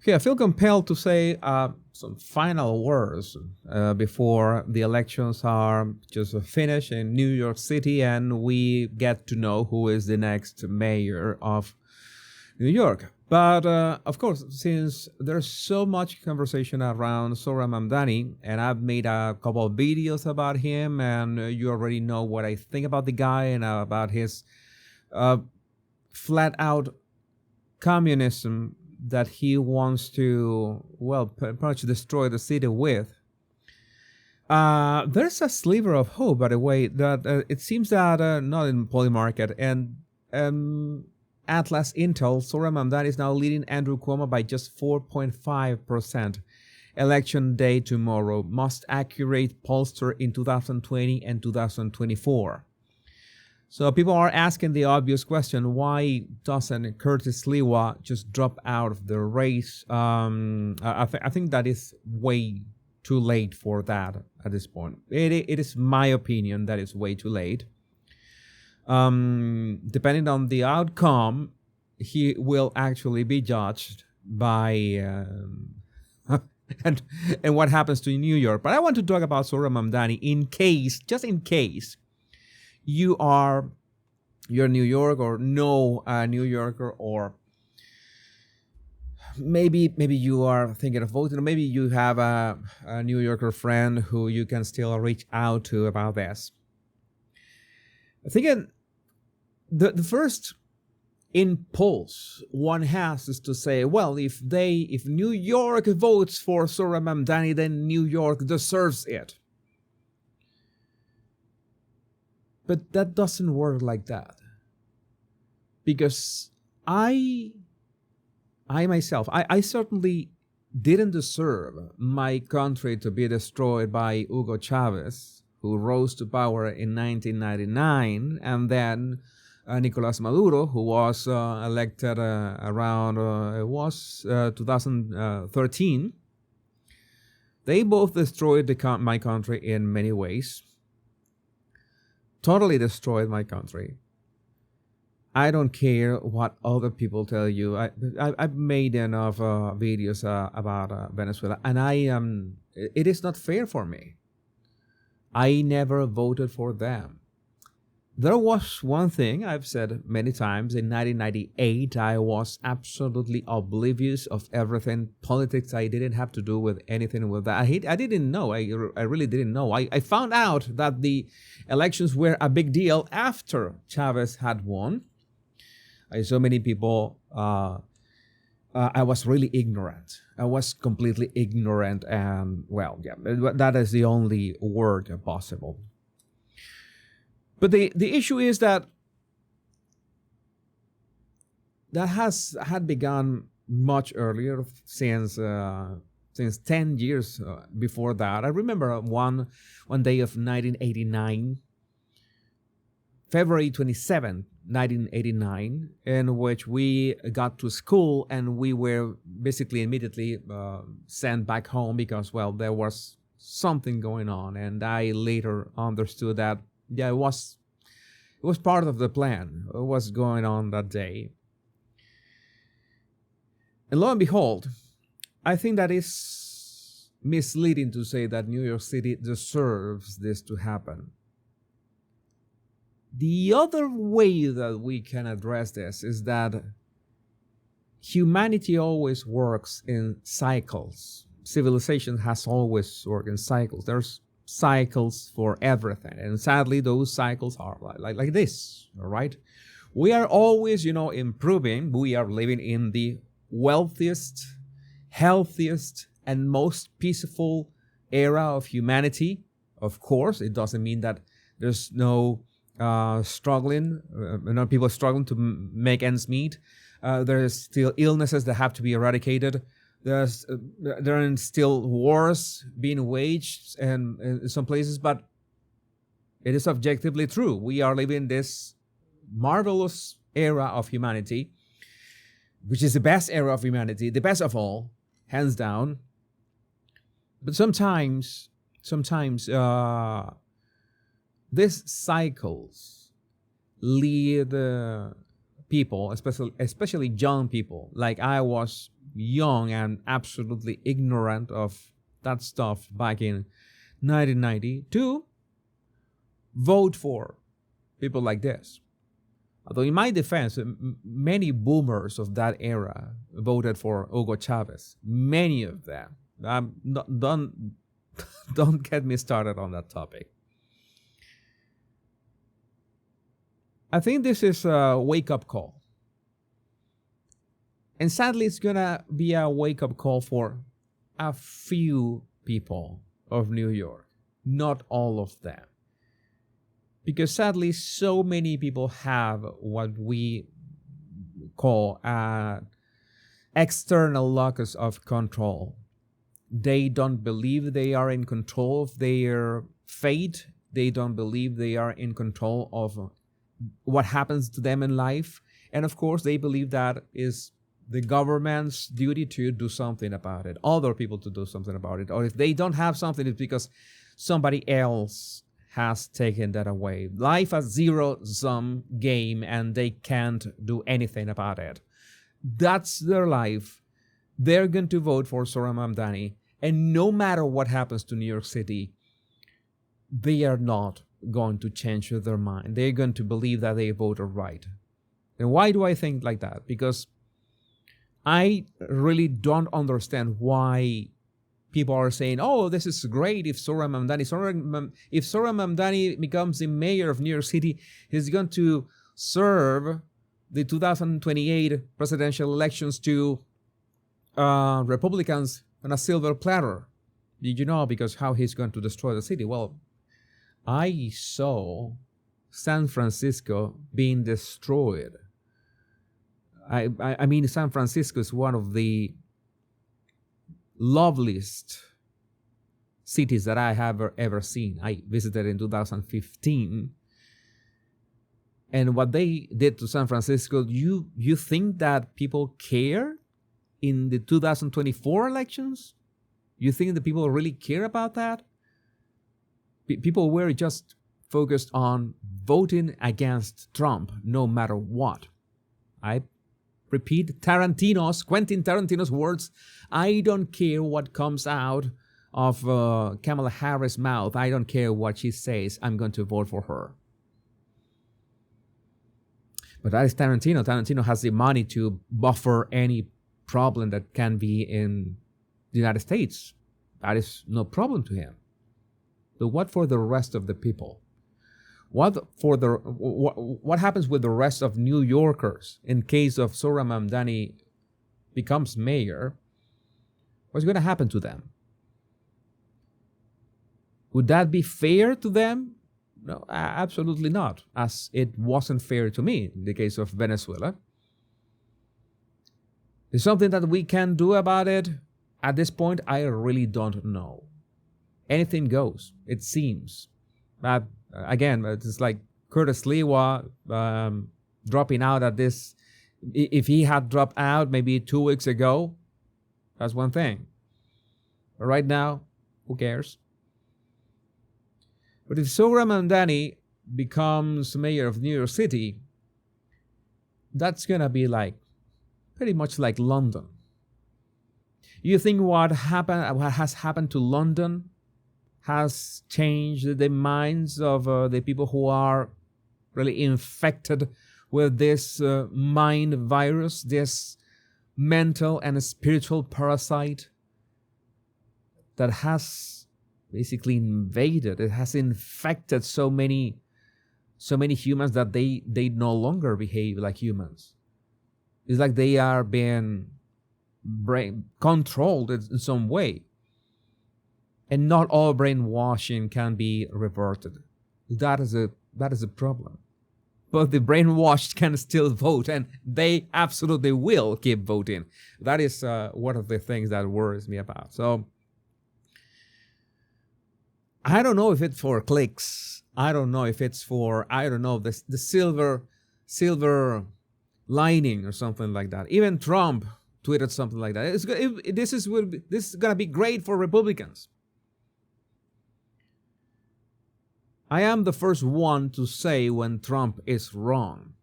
Okay, I feel compelled to say some final words before the elections are just finished in New York City and we get to know who is the next mayor of New York. But of course, since there's so much conversation around Zohran Mamdani, and I've made a couple of videos about him, and you already know what I think about the guy and about his flat out communism that he wants to, well, pretty much destroy the city with. There's a sliver of hope, by the way, that it seems that not in Polymarket and Atlas Intel, Zohran Mamdani is now leading Andrew Cuomo by just 4.5%. Election day tomorrow, most accurate pollster in 2020 and 2024. So people are asking the obvious question, why doesn't Curtis Sliwa just drop out of the race? I think that is way too late for that at this point. It is my opinion that it's way too late. Depending on the outcome, he will actually be judged by and what happens to New York. But I want to talk about Zohran Mamdani just in case you're New York or know a New Yorker, or maybe you are thinking of voting, or maybe you have a New Yorker friend who you can still reach out to about this. I think the first impulse one has is to say, well, if New York votes for Zohran Mamdani, then New York deserves it. But that doesn't work like that. Because I myself certainly didn't deserve my country to be destroyed by Hugo Chavez, who rose to power in 1999, and then Nicolas Maduro, who was elected around 2013. They both destroyed my country in many ways. Totally destroyed my country. I don't care what other people tell you. I've made enough videos about Venezuela, and it is not fair for me. I never voted for them. There was one thing I've said many times. In 1998, I was absolutely oblivious of everything. Politics, I didn't have to do with anything with that. I didn't know. I really didn't know. I found out that the elections were a big deal after Chavez had won. I saw many people. I was really ignorant. I was completely ignorant, and well, yeah, that is the only word possible. But the issue is that had begun much earlier, since 10 years before that. I remember one day of 1989, February 27, 1989, in which we got to school and we were basically immediately sent back home because, well, there was something going on, and I later understood that, yeah, it was part of the plan. What was going on that day? And lo and behold, I think that is misleading to say that New York City deserves this to happen. The other way that we can address this is that humanity always works in cycles. Civilization has always worked in cycles. There's cycles for everything, and sadly those cycles are like this. All right, we are always improving. We are living in the wealthiest, healthiest, and most peaceful era of humanity. Of course, it doesn't mean that there's no struggling, people struggling to make ends meet. There's still illnesses that have to be eradicated. There are still wars being waged in some places, but it is objectively true. We are living this marvelous era of humanity, which is the best era of humanity, the best of all, hands down. But sometimes these cycles lead people, especially young people, like I was young and absolutely ignorant of that stuff back in 1990 to vote for people like this. Although in my defense, many boomers of that era voted for Hugo Chavez. Many of them. Don't get me started on that topic. I think this is a wake-up call. And sadly, it's going to be a wake-up call for a few people of New York, not all of them. Because sadly, so many people have what we call an external locus of control. They don't believe they are in control of their fate. They don't believe they are in control of what happens to them in life. And of course, they believe that is the government's duty to do something about it, other people to do something about it. Or if they don't have something, it's because somebody else has taken that away. Life a zero-sum game, and they can't do anything about it. That's their life. They're going to vote for Zohran Mamdani, and no matter what happens to New York City, they are not going to change their mind. They're going to believe that they voted right. And why do I think like that? Because I really don't understand why people are saying, oh, this is great if Zohran Mamdani becomes the mayor of New York City, he's going to serve the 2028 presidential elections to Republicans on a silver platter. Did you know? Because how he's going to destroy the city? Well, I saw San Francisco being destroyed. I mean, San Francisco is one of the loveliest cities that I have ever seen. I visited in 2015. And what they did to San Francisco, you think that people care in the 2024 elections? You think that people really care about that? People were just focused on voting against Trump no matter what. I repeat Quentin Tarantino's words, I don't care what comes out of Kamala Harris' mouth. I don't care what she says. I'm going to vote for her. But that is Tarantino. Tarantino has the money to buffer any problem that can be in the United States. That is no problem to him. But what for the rest of the people? What happens with the rest of New Yorkers in case of Zohran Mamdani becomes mayor? What's going to happen to them? Would that be fair to them? No, absolutely not, as it wasn't fair to me in the case of Venezuela. Is something that we can do about it? At this point, I really don't know. Anything goes, it seems. Again, it's like Curtis Lewa dropping out at this. If he had dropped out maybe 2 weeks ago, that's one thing. But right now, who cares? But if Zohran Mamdani becomes mayor of New York City, that's going to be like pretty much like London. You think what has happened to London has changed the minds of the people who are really infected with this mind virus, this mental and spiritual parasite that has basically invaded, it has infected so many humans that they no longer behave like humans. It's like they are being controlled in some way. And not all brainwashing can be reverted. That is a problem. But the brainwashed can still vote, and they absolutely will keep voting. That is one of the things that worries me about. So I don't know if it's for clicks. I don't know if it's for, the silver lining or something like that. Even Trump tweeted something like that. This is going to be great for Republicans. I am the first one to say when Trump is wrong.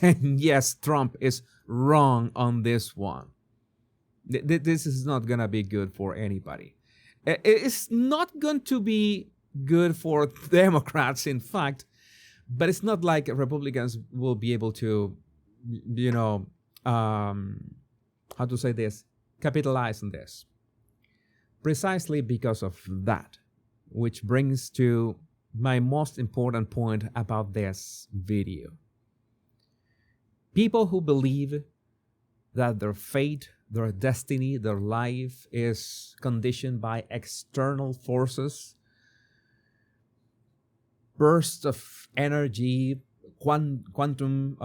And yes, Trump is wrong on this one. This is not gonna be good for anybody. It's not going to be good for Democrats, in fact, but it's not like Republicans will be able to, you know, how to say this, capitalize on this. Precisely because of that, which brings to my most important point about this video. People who believe that their fate, their destiny, their life is conditioned by external forces, bursts of energy, quantum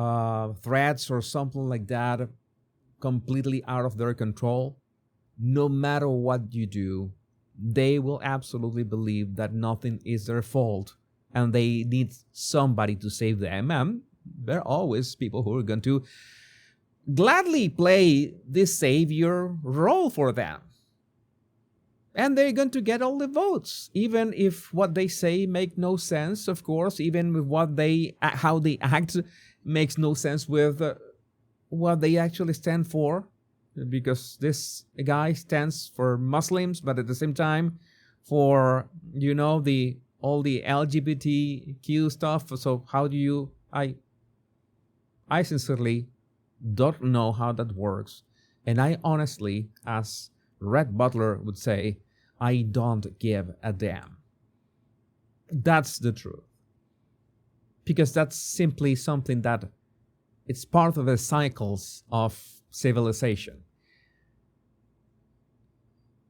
threats or something like that, completely out of their control, no matter what you do, they will absolutely believe that nothing is their fault and they need somebody to save them. And there are always people who are going to gladly play this savior role for them. And they're going to get all the votes, even if what they say make no sense, of course, even with how they act makes no sense with what they actually stand for, because this guy stands for Muslims, but at the same time for, you know, all the LGBTQ stuff. So how do you, I sincerely don't know how that works. And I honestly, as Red Butler would say, I don't give a damn. That's the truth. Because that's simply something that it's part of the cycles of civilization.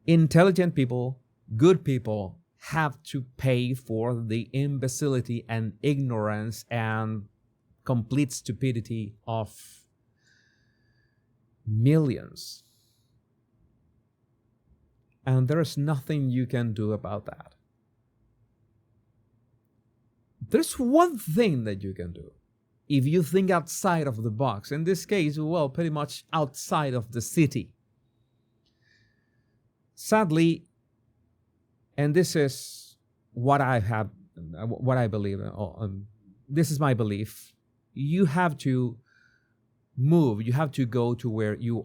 Intelligent people, good people, have to pay for the imbecility and ignorance and complete stupidity of millions. And there's nothing you can do about that. There's one thing that you can do. If you think outside of the box, in this case, well, pretty much outside of the city. Sadly, and this is what I believe, this is my belief, you have to move, you have to go to where you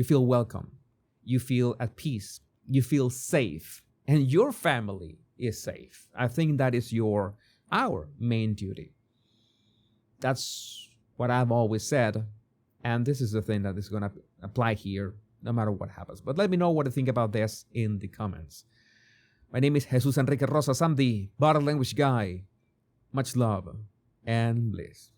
feel welcome, you feel at peace, you feel safe, and your family is safe. I think that is our main duty. That's what I've always said, and this is the thing that is going to apply here no matter what happens. But let me know what you think about this in the comments. My name is Jesus Enrique Rosas. I'm the Body Language Guy. Much love and bliss.